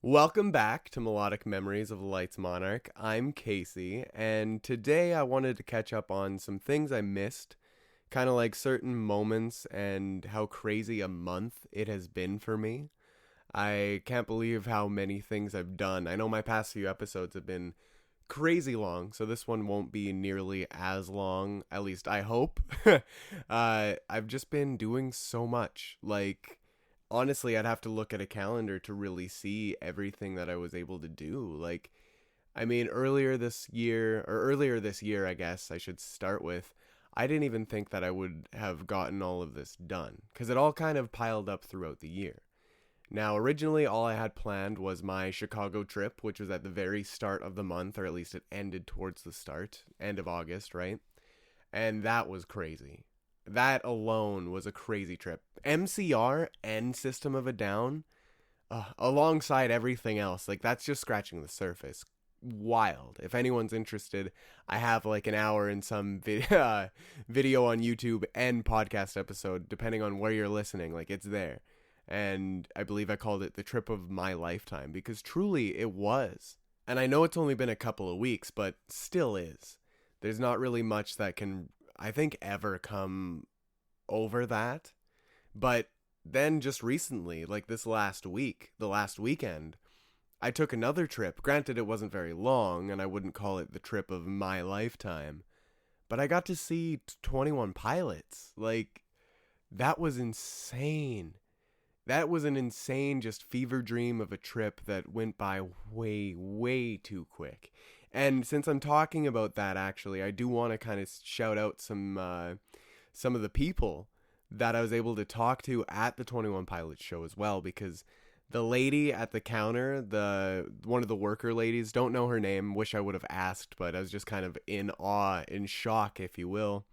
Welcome back to Melodic Memories of the Lights Monarch. I'm Casey, and today I wanted to catch up on some things I missed, kind of like certain moments and how crazy a month it has been for me. I can't believe how many things I've done. I know my past few episodes have been crazy long, so this one won't be nearly as long, at least I hope. I've just been doing so much, honestly, I'd have to look at a calendar to really see everything that I was able to do. Earlier this year, I guess I should start with, I didn't even think that I would have gotten all of this done, because it all kind of piled up throughout the year. Now, originally, all I had planned was my Chicago trip, which was at the very start of the month, or at least it ended towards the end of August, right? And that was crazy. That alone was a crazy trip. MCR and System of a Down, alongside everything else, that's just scratching the surface. Wild. If anyone's interested, I have an hour and some video on YouTube and podcast episode, depending on where you're listening. It's there. And I believe I called it the trip of my lifetime, because truly it was. And I know it's only been a couple of weeks, but still is. There's not really much that can, I think, ever come over that. But then just recently, the last weekend, I took another trip. Granted, it wasn't very long, and I wouldn't call it the trip of my lifetime. But I got to see 21 Pilots. That was insane. That was an insane just fever dream of a trip that went by way, way too quick. And since I'm talking about that, actually, I do want to kind of shout out some of the people that I was able to talk to at the 21 Pilots show as well, because the lady at the counter, one of the worker ladies, don't know her name, wish I would have asked, but I was just kind of in awe, in shock, if you will.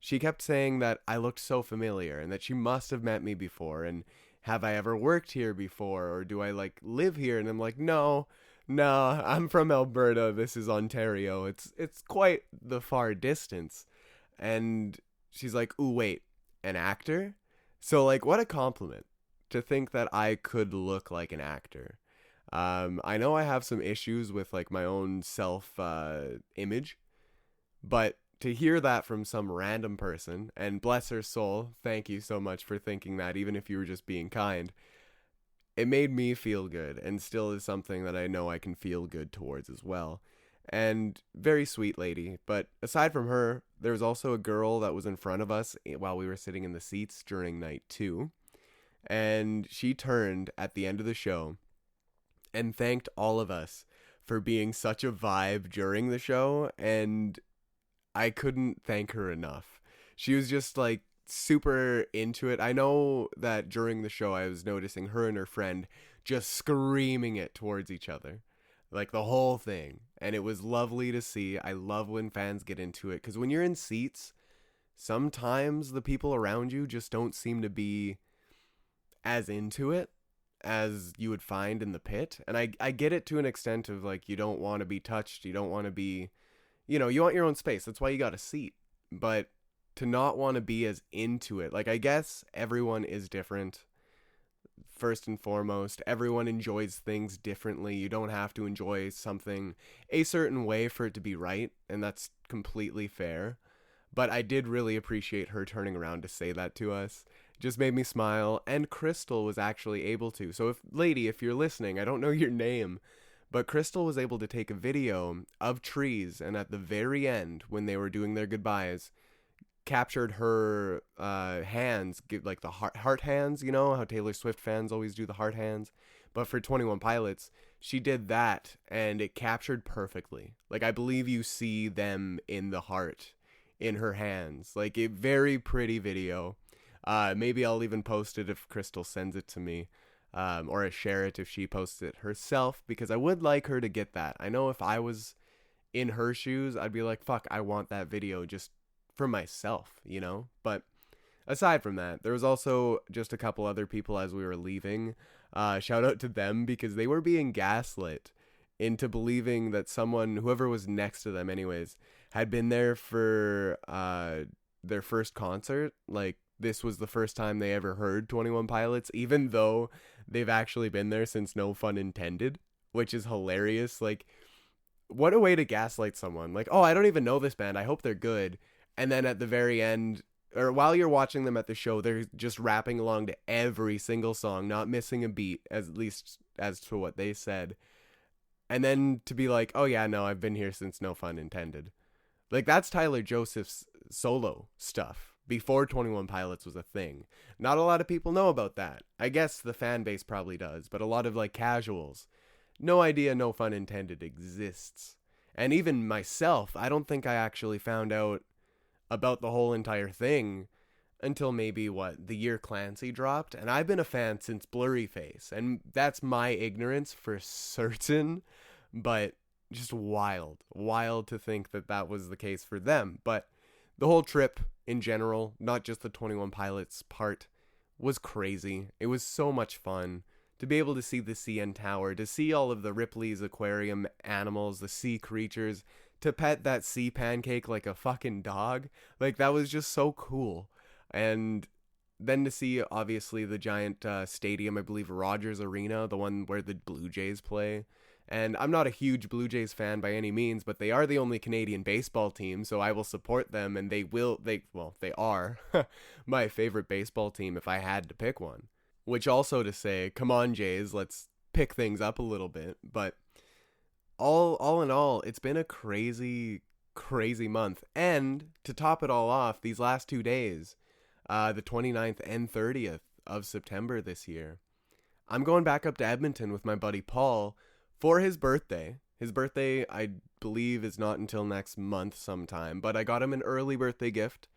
She kept saying that I looked so familiar and that she must have met me before, and have I ever worked here before, or do I live here? And I'm like, no, I'm from Alberta. This is Ontario. It's quite the far distance. And she's like, ooh, wait, an actor? So what a compliment to think that I could look like an actor. I know I have some issues with my own self image, but to hear that from some random person, and bless her soul, thank you so much for thinking that, even if you were just being kind, it made me feel good, and still is something that I know I can feel good towards as well. And very sweet lady. But aside from her, there was also a girl that was in front of us while we were sitting in the seats during night 2. And she turned at the end of the show and thanked all of us for being such a vibe during the show, and I couldn't thank her enough. She was just super into it. I know that during the show I was noticing her and her friend just screaming it towards each other. The whole thing. And it was lovely to see. I love when fans get into it, because when you're in seats, sometimes the people around you just don't seem to be as into it as you would find in the pit. And I get it to an extent of you don't want to be touched. You don't want to be, you want your own space. That's why you got a seat. But to not want to be as into it, I guess everyone is different. First and foremost, everyone enjoys things differently. You don't have to enjoy something a certain way for it to be right, and that's completely fair. But I did really appreciate her turning around to say that to us. It just made me smile, and Crystal was actually able to. So if you're listening, I don't know your name, but Crystal was able to take a video of trees, and at the very end, when they were doing their goodbyes, captured her hands, the heart hands, how Taylor Swift fans always do the heart hands. But for 21 Pilots, she did that, and it captured perfectly. I believe you see them in the heart in her hands. A very pretty video. Maybe I'll even post it if Crystal sends it to me. Or share it if she posts it herself, because I would like her to get that. I know if I was in her shoes, I'd be like, fuck, I want that video just for myself, But aside from that, there was also just a couple other people as we were leaving. Shout out to them, because they were being gaslit into believing that whoever was next to them anyways, had been there for their first concert. This was the first time they ever heard 21 Pilots, even though they've actually been there since No Fun Intended, which is hilarious. Like, what a way to gaslight someone. Like, oh, I don't even know this band. I hope they're good. And then at the very end, or while you're watching them at the show, they're just rapping along to every single song, not missing a beat, at least as to what they said. And then to be like, oh yeah, no, I've been here since No Fun Intended. Like, that's Tyler Joseph's solo stuff before 21 Pilots was a thing. Not a lot of people know about that. I guess the fan base probably does, but a lot of like casuals, no idea No Fun Intended exists. And even myself, I don't think I actually found out about the whole entire thing until maybe the year Clancy dropped. And I've been a fan since Blurry Face, and that's my ignorance for certain, but just wild to think that that was the case for them. But the whole trip in general, not just the 21 Pilots part, was crazy. It was so much fun to be able to see the CN Tower, to see all of the Ripley's aquarium animals, the sea creatures, to pet that sea pancake like a fucking dog. Like, that was just so cool. And then to see, obviously, the giant stadium, I believe Rogers Arena, the one where the Blue Jays play. And I'm not a huge Blue Jays fan by any means, but they are the only Canadian baseball team, so I will support them, and they are my favorite baseball team if I had to pick one. Which also to say, come on Jays, let's pick things up a little bit. But all in all, it's been a crazy month. And to top it all off, these last 2 days, the 29th and 30th of September this year, I'm going back up to Edmonton with my buddy Paul for his birthday. His birthday, I believe, is not until next month sometime, but I got him an early birthday gift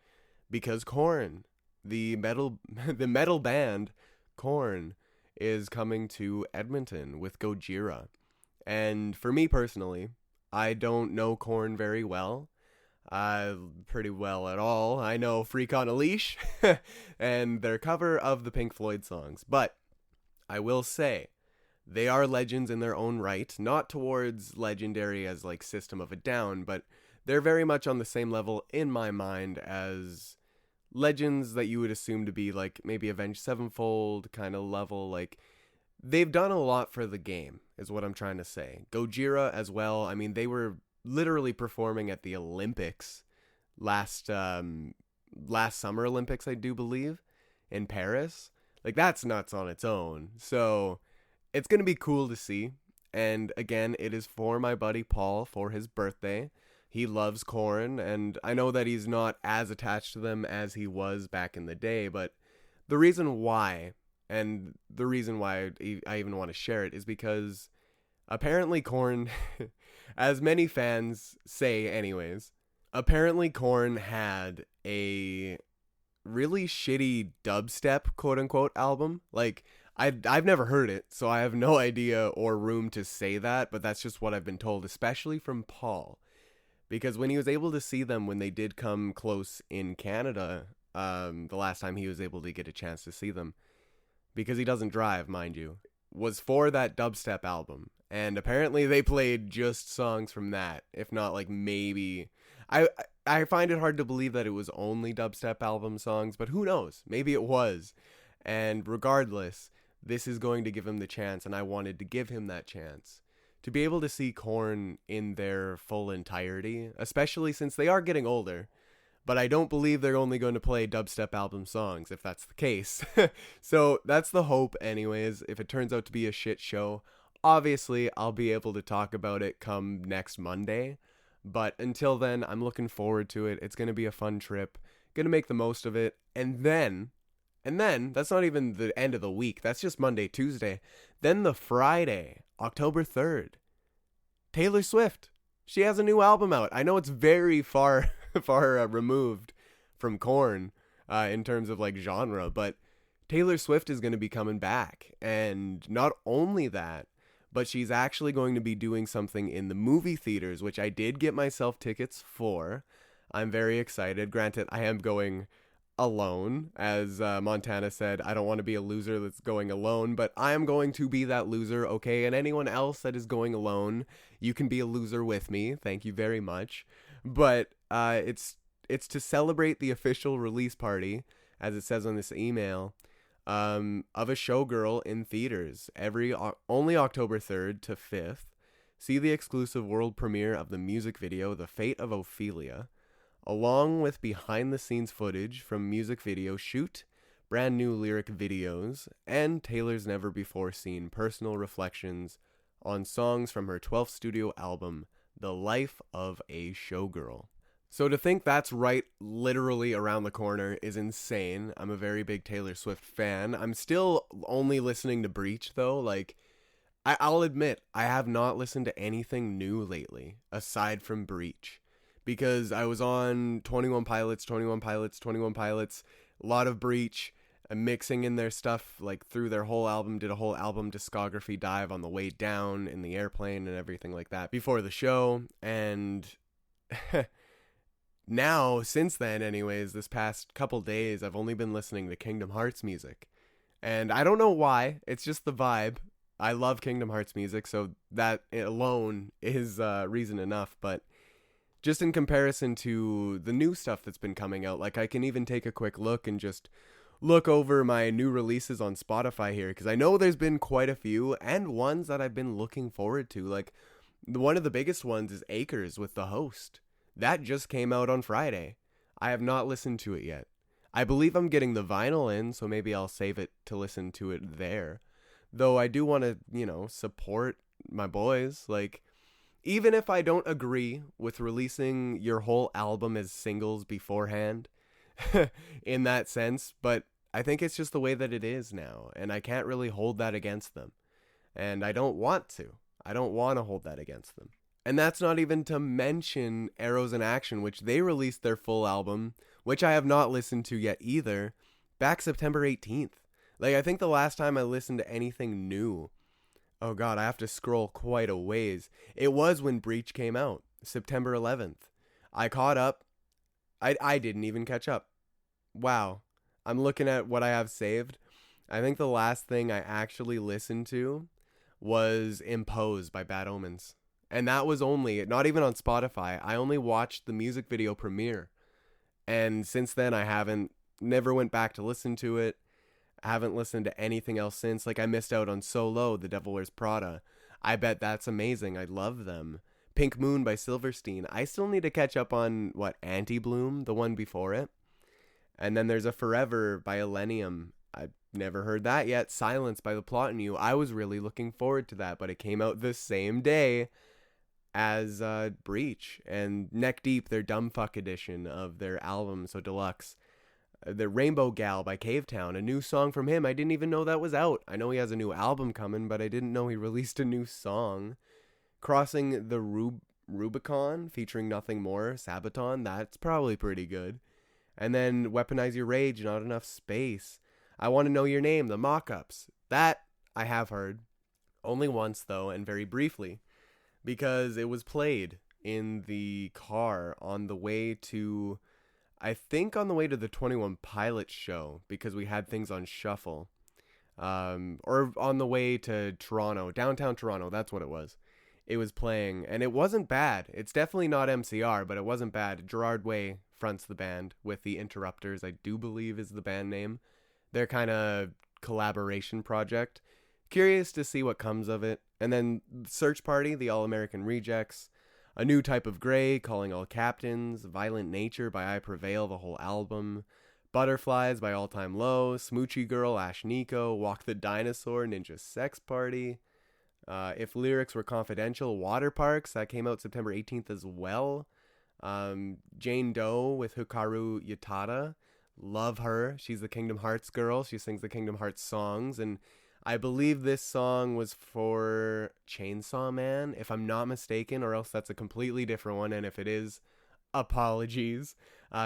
because Korn, the metal band Korn, is coming to Edmonton with Gojira. And for me personally, I don't know Korn very well. Pretty well at all. I know Freak on a Leash and their cover of the Pink Floyd songs. But I will say, they are legends in their own right. Not towards legendary as like System of a Down, but they're very much on the same level in my mind as legends that you would assume to be like maybe Avenged Sevenfold kind of level. Like, they've done a lot for the game, is what I'm trying to say. Gojira as well. I mean, they were literally performing at the Olympics last Summer Olympics, I do believe, in Paris. Like, that's nuts on its own. So it's going to be cool to see. And again, it is for my buddy Paul for his birthday. He loves Korn, and I know that he's not as attached to them as he was back in the day, but the reason why, and the reason why I even want to share it, is because apparently Korn, as many fans say anyways, apparently Korn had a really shitty dubstep quote-unquote album. Like, I've never heard it, so I have no idea or room to say that, but that's just what I've been told, especially from Paul. Because when he was able to see them when they did come close in Canada, the last time he was able to get a chance to see them, because he doesn't drive, mind you, was for that dubstep album. And apparently they played just songs from that, if not like maybe... I find it hard to believe that it was only dubstep album songs, but who knows? Maybe it was. And regardless, this is going to give him the chance, and I wanted to give him that chance to be able to see Korn in their full entirety, especially since they are getting older. But I don't believe they're only going to play dubstep album songs, if that's the case. So that's the hope anyways. If it turns out to be a shit show, obviously I'll be able to talk about it come next Monday. But until then, I'm looking forward to it. It's going to be a fun trip. Going to make the most of it. And then, that's not even the end of the week. That's just Monday, Tuesday. Then the Friday, October 3rd, Taylor Swift. She has a new album out. I know it's very far removed from Korn in terms of like genre, but Taylor Swift is going to be coming back. And not only that, but she's actually going to be doing something in the movie theaters, which I did get myself tickets for. I'm very excited. Granted, I am going alone. As Montana said, I don't want to be a loser that's going alone, but I am going to be that loser, okay? And anyone else that is going alone, you can be a loser with me. Thank you very much. But it's to celebrate the official release party, as it says on this email, of a showgirl in theaters only October 3rd to 5th. See the exclusive world premiere of the music video The Fate of Ophelia, along with behind-the-scenes footage from music video shoot, brand new lyric videos, and Taylor's never-before-seen personal reflections on songs from her 12th studio album, The Life of a Showgirl. So to think that's right literally around the corner is insane. I'm a very big Taylor Swift fan. I'm still only listening to Breach, though. Like, I'll admit, I have not listened to anything new lately, aside from Breach. Because I was on 21 Pilots, a lot of Breach, mixing in their stuff, like, through their whole album, did a whole album discography dive on the way down in the airplane and everything like that before the show, and... Now, since then, anyways, this past couple days, I've only been listening to Kingdom Hearts music. And I don't know why, it's just the vibe. I love Kingdom Hearts music, so that alone is reason enough. But just in comparison to the new stuff that's been coming out, like I can even take a quick look and just look over my new releases on Spotify here, because I know there's been quite a few, and ones that I've been looking forward to. Like, one of the biggest ones is Acres with The Host. That just came out on Friday. I have not listened to it yet. I believe I'm getting the vinyl in, so maybe I'll save it to listen to it there. Though I do want to, support my boys. Like, even if I don't agree with releasing your whole album as singles beforehand, in that sense, but I think it's just the way that it is now, and I can't really hold that against them. And I don't want to. I don't want to hold that against them. And that's not even to mention Arrows in Action, which they released their full album, which I have not listened to yet either, back September 18th. Like, I think the last time I listened to anything new, oh god, I have to scroll quite a ways. It was when Breach came out, September 11th. I caught up. I didn't even catch up. Wow. I'm looking at what I have saved. I think the last thing I actually listened to was Impose by Bad Omens. And that was only, not even on Spotify, I only watched the music video premiere. And since then, never went back to listen to it. I haven't listened to anything else since. Like, I missed out on Solo, The Devil Wears Prada. I bet that's amazing. I love them. Pink Moon by Silverstein. I still need to catch up on, Anti-Bloom, the one before it. And then there's a Forever by Elenium. I've never heard that yet. Silence by The Plot in You. I was really looking forward to that, but it came out the same day as Breach. And Neck Deep, their Dumbfuck edition of their album, so deluxe. The Rainbow Gal by Cavetown, a new song from him. I didn't even know that was out. I know he has a new album coming, but I didn't know he released a new song. Crossing the Rubicon, featuring Nothing More, Sabaton. That's probably pretty good. And then Weaponize Your Rage, Not Enough Space. I Want to Know Your Name, The Mock-Ups. That I have heard. Only once, though, and very briefly. Because it was played in the car on the way to... I think on the way to the 21 Pilots show, because we had things on shuffle. Or on the way to Toronto, downtown Toronto, that's what it was. It was playing, and it wasn't bad. It's definitely not MCR, but it wasn't bad. Gerard Way fronts the band with the Interrupters, I do believe is the band name. Their kind of collaboration project. Curious to see what comes of it. And then Search Party, the All-American Rejects. A New Type of Grey, Calling All Captains. Violent Nature by I Prevail, the whole album. Butterflies by All Time Low. Smoochie Girl, Ash Nico. Walk the Dinosaur, Ninja Sex Party. If Lyrics Were Confidential, Water Parks, that came out September 18th as well. Jane Doe with Hikaru Yatada. Love her. She's the Kingdom Hearts girl. She sings the Kingdom Hearts songs, and I believe this song was for Chainsaw Man, if I'm not mistaken, or else that's a completely different one, and if it is, apologies.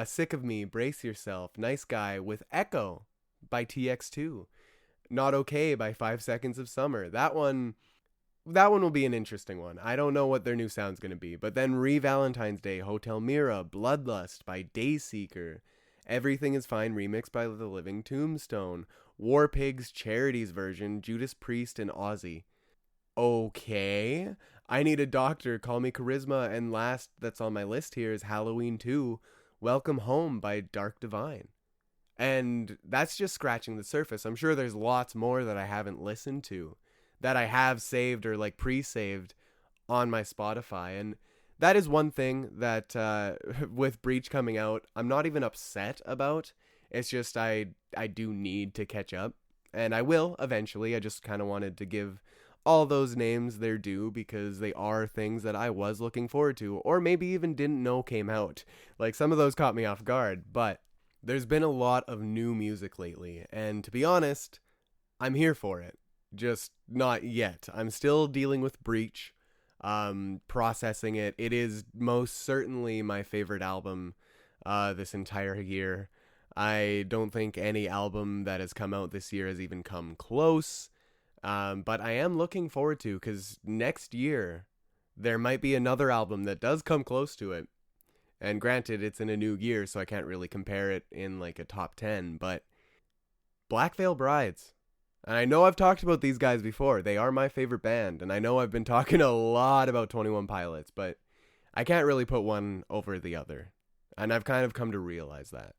Sick of Me, Brace Yourself, Nice Guy with Echo by TX2. Not Okay by 5 Seconds of Summer. That one will be an interesting one. I don't know what their new sound's going to be. But then Valentine's Day, Hotel Mira, Bloodlust by Dayseeker, Everything Is Fine remixed by The Living Tombstone, War Pigs Charities version, Judas Priest and Ozzy. Okay. I Need a Doctor, Call Me Charisma, and last that's on my list here is Halloween 2, Welcome Home by Dark Divine. And that's just scratching the surface. I'm sure there's lots more that I haven't listened to, that I have saved or like pre-saved on my Spotify. And that is one thing that with Breach coming out, I'm not even upset about. It's just I do need to catch up. And I will eventually. I just kind of wanted to give all those names their due because they are things that I was looking forward to, or maybe even didn't know came out. Like, some of those caught me off guard, but there's been a lot of new music lately, and to be honest, I'm here for it. Just not yet. I'm still dealing with Breach, processing it. It is most certainly my favorite album this entire year. I don't think any album that has come out this year has even come close. But I am looking forward to, because next year there might be another album that does come close to it. And granted, it's in a new year, so I can't really compare it in like a top 10, but Black Veil Brides. And I know I've talked about these guys before. They are my favorite band, and I know I've been talking a lot about 21 Pilots, but I can't really put one over the other. And I've kind of come to realize that.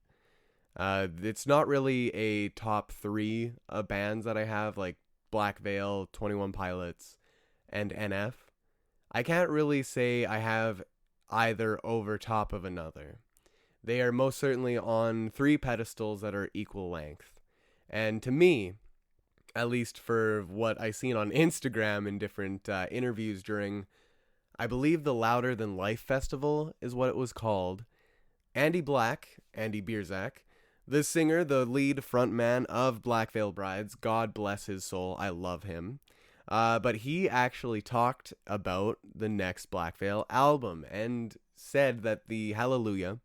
It's not really a top 3 bands that I have, like Black Veil, 21 Pilots, and NF. I can't really say I have either over top of another. They are most certainly on 3 pedestals that are equal length. And to me, at least for what I've seen on Instagram in different interviews during, I believe, the Louder Than Life Festival is what it was called, Andy Bierzak, the singer, the lead frontman of Black Veil Brides, God bless his soul, I love him. But he actually talked about the next Black Veil album and said that the Hallelujah,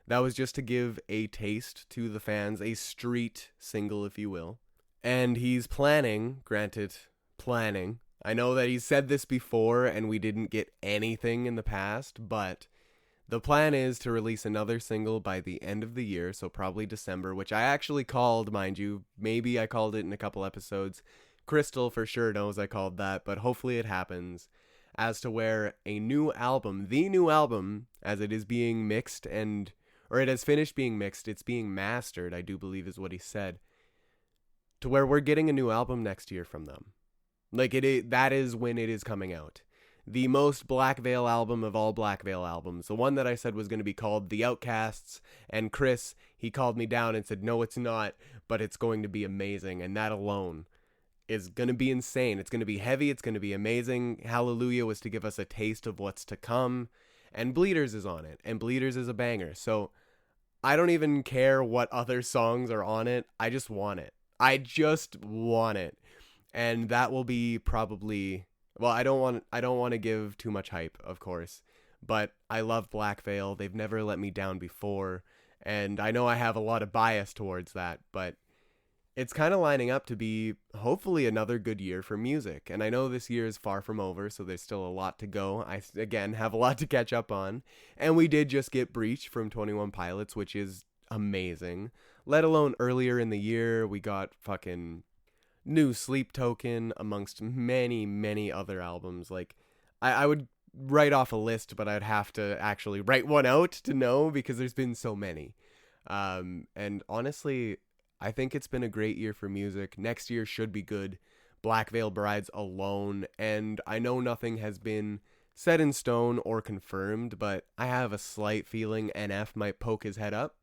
that was just to give a taste to the fans, a street single, if you will. And he's planning, I know that he's said this before and we didn't get anything in the past, but the plan is to release another single by the end of the year, so probably December, which I actually called, mind you. Maybe I called it in a couple episodes. Crystal for sure knows I called that, but hopefully it happens, as to where a new album, the new album, as it is being mixed or it has finished being mixed, it's being mastered, I do believe is what he said, to where we're getting a new album next year from them. Like, that is when it is coming out. The most Black Veil album of all Black Veil albums. The one that I said was going to be called The Outcasts. And Chris, he called me down and said, no, it's not, but it's going to be amazing. And that alone is going to be insane. It's going to be heavy. It's going to be amazing. Hallelujah was to give us a taste of what's to come. And Bleeders is on it. And Bleeders is a banger. So I don't even care what other songs are on it. I just want it. I just want it. And that will be probably... Well, I don't want to give too much hype, of course, but I love Black Veil. They've never let me down before, and I know I have a lot of bias towards that, but it's kind of lining up to be hopefully another good year for music. And I know this year is far from over, so there's still a lot to go. I, again, have a lot to catch up on, and we did just get Breach from 21 Pilots, which is amazing. Let alone earlier in the year, we got fucking new Sleep Token, amongst many, many other albums. Like, I would write off a list, but I'd have to actually write one out to know, because there's been so many. And honestly, I think it's been a great year for music. Next year should be good. Black Veil Brides alone, and I know nothing has been set in stone or confirmed, but I have a slight feeling NF might poke his head up.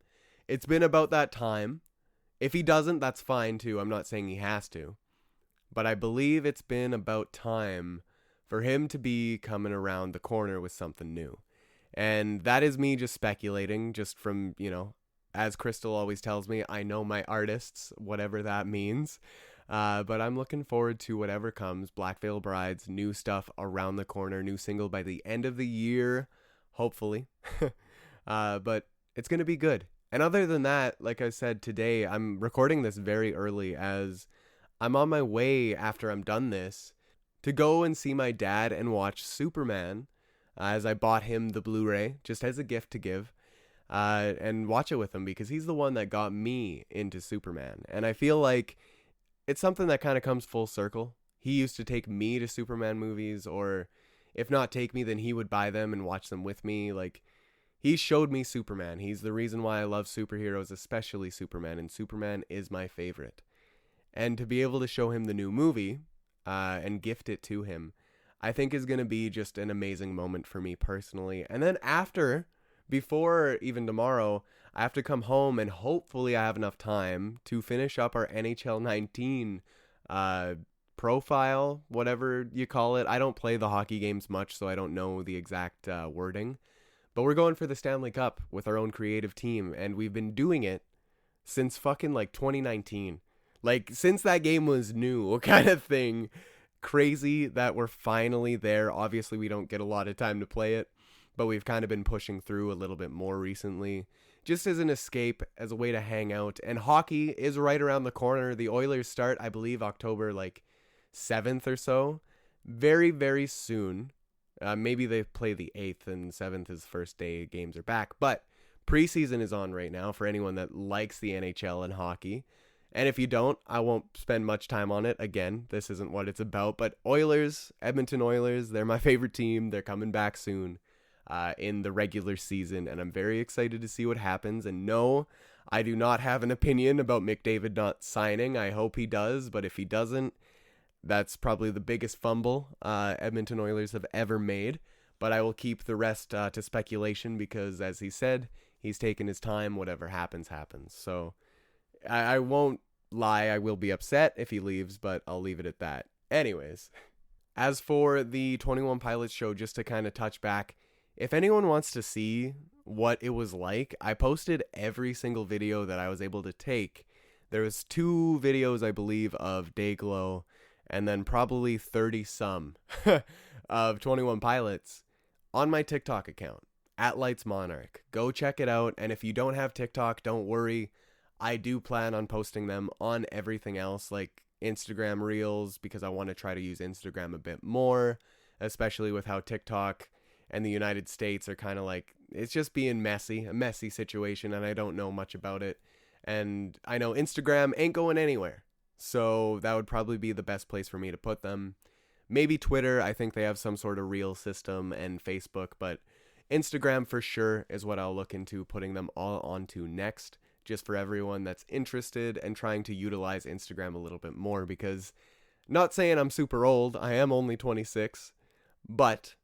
It's been about that time. If he doesn't, that's fine too. I'm not saying he has to. But I believe it's been about time for him to be coming around the corner with something new. And that is me just speculating, just from, as Crystal always tells me, I know my artists, whatever that means. But I'm looking forward to whatever comes. Black Veil Brides, new stuff around the corner, new single by the end of the year, hopefully. But it's going to be good. And other than that, like I said today, I'm recording this very early as I'm on my way after I'm done this to go and see my dad and watch Superman, as I bought him the Blu-ray just as a gift to give, and watch it with him because he's the one that got me into Superman. And I feel like it's something that kind of comes full circle. He used to take me to Superman movies, or if not take me, then he would buy them and watch them with me. Like, he showed me Superman. He's the reason why I love superheroes, especially Superman, and Superman is my favorite. And to be able to show him the new movie and gift it to him, I think is going to be just an amazing moment for me personally. And then before even tomorrow, I have to come home and hopefully I have enough time to finish up our NHL 19 profile, whatever you call it. I don't play the hockey games much, so I don't know the exact wording. But we're going for the Stanley Cup with our own creative team, and we've been doing it since fucking like 2019. Like, since that game was new kind of thing. Crazy that we're finally there. Obviously, we don't get a lot of time to play it, but we've kind of been pushing through a little bit more recently, just as an escape, as a way to hang out. And hockey is right around the corner. The Oilers start, I believe, October like 7th or so. Very, very soon. Maybe they play the 8th and 7th is the first day games are back. But preseason is on right now for anyone that likes the NHL and hockey. And if you don't, I won't spend much time on it. Again, this isn't what it's about. But Oilers, Edmonton Oilers, they're my favorite team. They're coming back soon in the regular season. And I'm very excited to see what happens. And no, I do not have an opinion about McDavid not signing. I hope he does. But if he doesn't, that's probably the biggest fumble Edmonton Oilers have ever made. But I will keep the rest to speculation because, as he said, he's taken his time. Whatever happens, happens. So I won't lie, I will be upset if he leaves, but I'll leave it at that. Anyways, as for the 21 Pilots show, just to kind of touch back, if anyone wants to see what it was like, I posted every single video that I was able to take. There was 2 videos, I believe, of Dayglow, and then probably 30 some of 21 Pilots on my TikTok account, @LightsMonarch. Go check it out, and if you don't have TikTok, don't worry. I do plan on posting them on everything else, like Instagram Reels, because I want to try to use Instagram a bit more, especially with how TikTok and the United States are kind of like, it's just being messy, a messy situation, and I don't know much about it. And I know Instagram ain't going anywhere, so that would probably be the best place for me to put them. Maybe Twitter, I think they have some sort of reel system, and Facebook, but Instagram for sure is what I'll look into putting them all onto next. Just for everyone that's interested and trying to utilize Instagram a little bit more, because not saying I'm super old, I am only 26, but,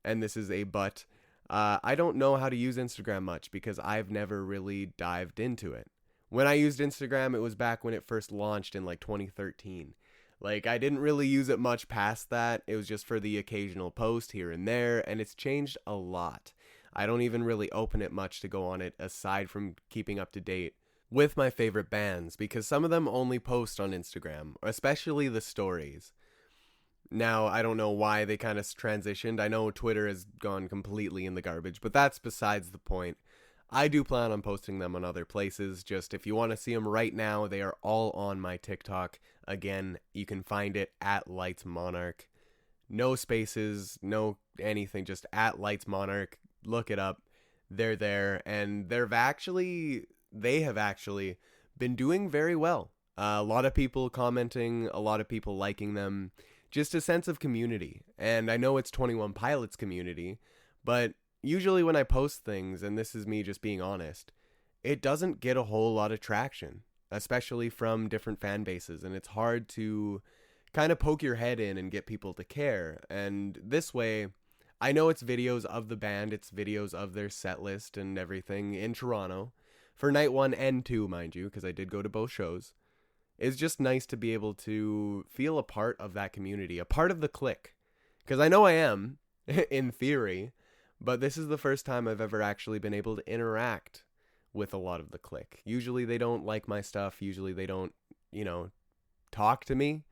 and this is a but, I don't know how to use Instagram much because I've never really dived into it. When I used Instagram, it was back when it first launched in like 2013. Like, I didn't really use it much past that. It was just for the occasional post here and there, and it's changed a lot. I don't even really open it much to go on it aside from keeping up to date with my favorite bands, because some of them only post on Instagram, especially the stories. Now, I don't know why they kind of transitioned. I know Twitter has gone completely in the garbage, but that's besides the point. I do plan on posting them on other places. Just if you want to see them right now, they are all on my TikTok. Again, you can find it @LightsMonarch. No spaces, no anything, just @LightsMonarch. Look it up. They're there, and they have actually been doing very well. A lot of people commenting, a lot of people liking them. Just a sense of community. And I know it's 21 Pilots community, but usually when I post things, and this is me just being honest, it doesn't get a whole lot of traction, especially from different fan bases, and it's hard to kind of poke your head in and get people to care. And this way, I know it's videos of the band, it's videos of their set list and everything in Toronto, for night 1 and 2, mind you, because I did go to both shows. It's just nice to be able to feel a part of that community, a part of the clique. Because I know I am, in theory, but this is the first time I've ever actually been able to interact with a lot of the clique. Usually they don't like my stuff, usually they don't, talk to me.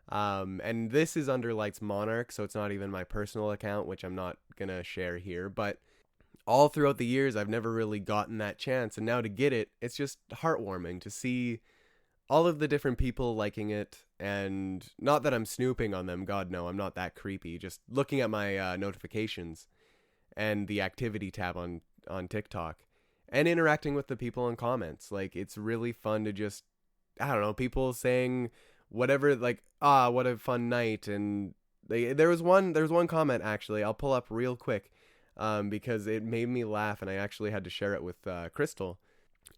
And this is under Lights Monarch, so it's not even my personal account, which I'm not gonna share here, but all throughout the years, I've never really gotten that chance, and now to get it, it's just heartwarming to see all of the different people liking it, and not that I'm snooping on them, God no, I'm not that creepy, just looking at my notifications and the activity tab on TikTok, and interacting with the people in comments. Like, it's really fun to just, I don't know, people saying whatever, like, what a fun night, and there was one comment, actually, I'll pull up real quick. because it made me laugh, and I actually had to share it with Crystal.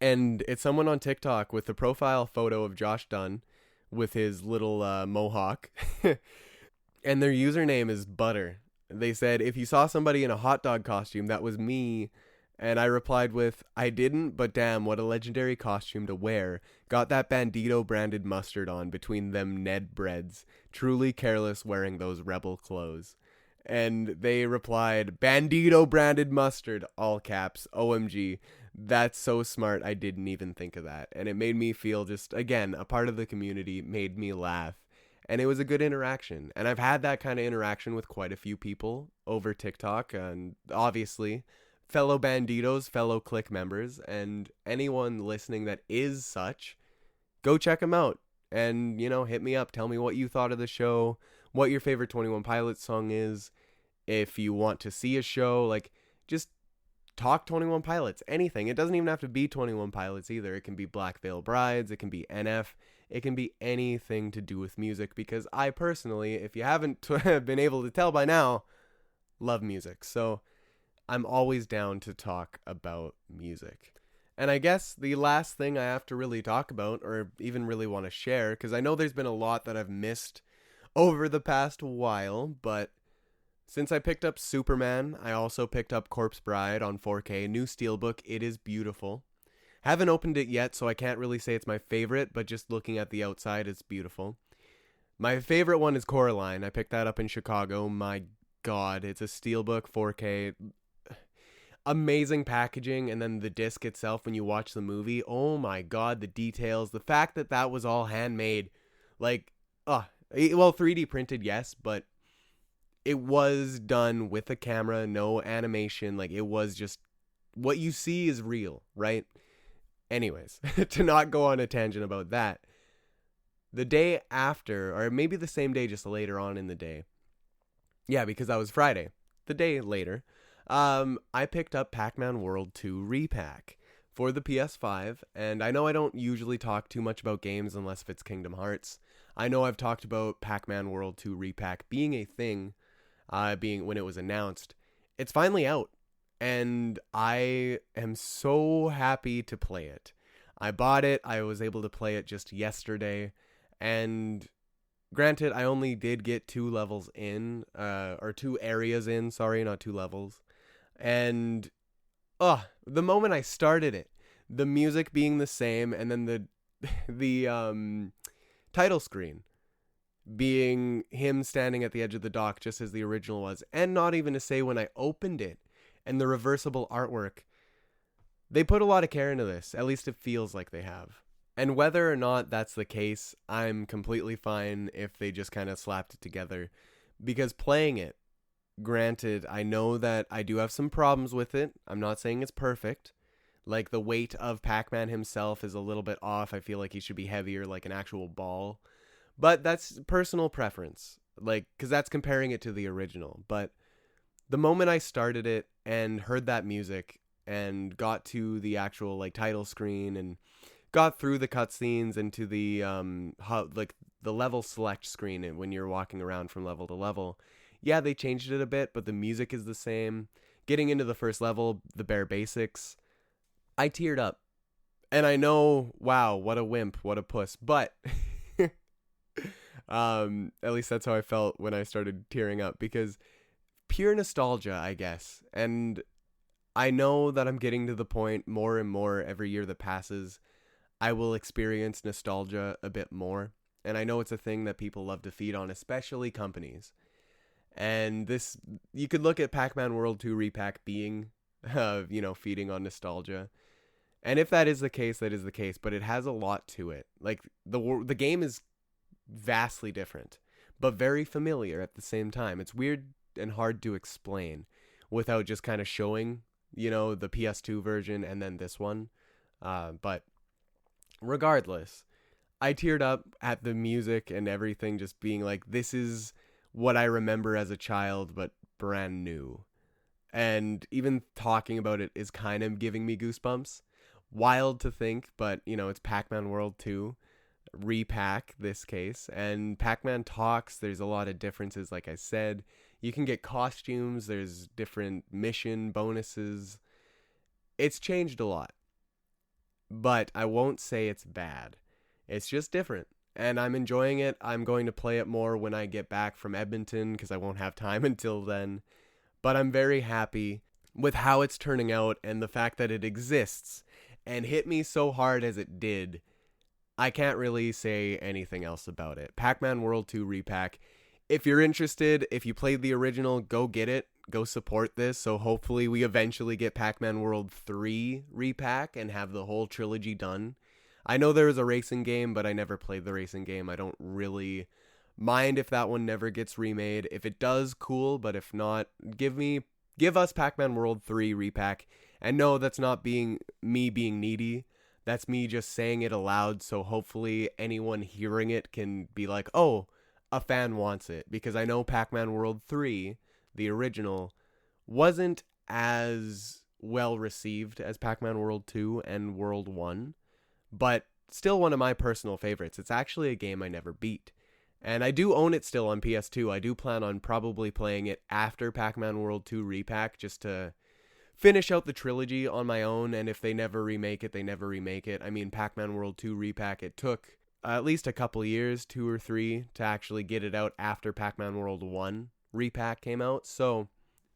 And it's someone on TikTok with the profile photo of Josh Dunn with his little mohawk. And their username is Butter. They said, if you saw somebody in a hot dog costume, that was me. And I replied with, I didn't, but damn, what a legendary costume to wear. Got that Bandito branded mustard on between them Ned breads. Truly careless wearing those rebel clothes. And they replied, Bandito branded mustard, all caps, OMG. That's so smart, I didn't even think of that. And it made me feel just, again, a part of the community, made me laugh. And it was a good interaction. And I've had that kind of interaction with quite a few people over TikTok. And obviously, fellow Banditos, fellow Click members, and anyone listening that is such, go check them out. And, hit me up. Tell me what you thought of the show, what your favorite 21 Pilots song is. If you want to see a show, just talk 21 Pilots, anything. It doesn't even have to be 21 Pilots either. It can be Black Veil Brides, it can be NF, it can be anything to do with music, because I personally, if you haven't been able to tell by now, love music. So I'm always down to talk about music. And I guess the last thing I have to really talk about, or even really want to share, because I know there's been a lot that I've missed over the past while, but since I picked up Superman, I also picked up Corpse Bride on 4K, new steelbook. It is beautiful. Haven't opened it yet, so I can't really say it's my favorite, but just looking at the outside, it's beautiful. My favorite one is Coraline. I picked that up in Chicago. My God, it's a steelbook, 4K. Amazing packaging, and then the disc itself when you watch the movie. Oh my God, the details. The fact that that was all handmade. Well, 3D printed, yes, but it was done with a camera, no animation. It was just, what you see is real, right? Anyways, to not go on a tangent about that, the day after, or maybe the same day, just later on in the day. Yeah, because that was Friday. The day later, I picked up Pac-Man World 2 Re-Pac for the PS5. And I know I don't usually talk too much about games unless if it's Kingdom Hearts. I know I've talked about Pac-Man World 2 Re-Pac being a thing, being when it was announced. It's finally out, and I am so happy to play it. I bought it. I was able to play it just yesterday, and granted, I only did get 2 levels in, or 2 areas in, sorry, not 2 levels. And the moment I started it, the music being the same, and then the title screen being him standing at the edge of the dock just as the original was, and not even to say when I opened it, and the reversible artwork. They put a lot of care into this, at least it feels like they have. And whether or not that's the case, I'm completely fine if they just kind of slapped it together, because playing it, granted, I know that I do have some problems with it. I'm not saying it's perfect. The weight of Pac-Man himself is a little bit off. I feel like he should be heavier, like an actual ball. But that's personal preference, because that's comparing it to the original. But the moment I started it and heard that music and got to the actual title screen and got through the cutscenes and to the the level select screen, and when you're walking around from level to level, yeah, they changed it a bit, but the music is the same. Getting into the first level, the bare basics, I teared up. And I know, wow, what a wimp, what a puss, but at least that's how I felt when I started tearing up, because pure nostalgia, I guess. And I know that I'm getting to the point more and more every year that passes, I will experience nostalgia a bit more. And I know it's a thing that people love to feed on, especially companies. And this, you could look at Pac-Man World 2 Re-Pac being, feeding on nostalgia. And if that is the case, that is the case. But it has a lot to it. The game is vastly different, but very familiar at the same time. It's weird and hard to explain without just kind of showing, the PS2 version and then this one. But regardless, I teared up at the music and everything, just being this is what I remember as a child, but brand new. And even talking about it is kind of giving me goosebumps. Wild to think, but, it's Pac-Man World 2. Re-Pac, this case, and Pac-Man talks. There's a lot of differences, like I said. You can get costumes, there's different mission bonuses. It's changed a lot. But I won't say it's bad. It's just different. And I'm enjoying it. I'm going to play it more when I get back from Edmonton because I won't have time until then. But I'm very happy with how it's turning out and the fact that it exists and hit me so hard as it did. I can't really say anything else about it. Pac-Man World 2 Re-Pac. If you're interested, if you played the original, go get it. Go support this. So hopefully we eventually get Pac-Man World 3 Re-Pac and have the whole trilogy done. I know there is a racing game, but I never played the racing game. I don't really mind if that one never gets remade. If it does, cool, but if not, give us Pac-Man World 3 Re-Pac. And no, that's not me being needy. That's me just saying it aloud, so hopefully anyone hearing it can be like, oh, a fan wants it. Because I know Pac-Man World 3, the original, wasn't as well received as Pac-Man World 2 and World 1. But still one of my personal favorites. It's actually a game I never beat. And I do own it still on PS2. I do plan on probably playing it after Pac-Man World 2 Re-Pac just to finish out the trilogy on my own. And if they never remake it, they never remake it. I mean, Pac-Man World 2 Re-Pac, it took at least a couple years, 2 or 3, to actually get it out after Pac-Man World 1 Re-Pac came out. So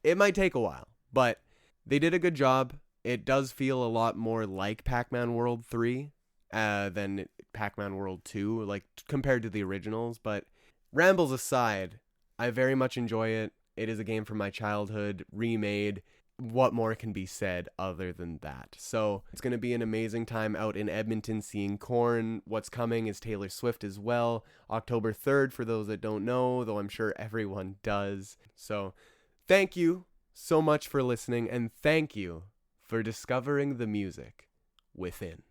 it might take a while. But they did a good job. It does feel a lot more like Pac-Man World 3. Than Pac-Man World 2, like compared to the originals. But rambles aside, I very much enjoy it. It is a game from my childhood, remade. What more can be said other than that? So it's going to be an amazing time out in Edmonton seeing Korn. What's coming is Taylor Swift as well. October 3rd, for those that don't know, though I'm sure everyone does. So thank you so much for listening, and thank you for discovering the music within.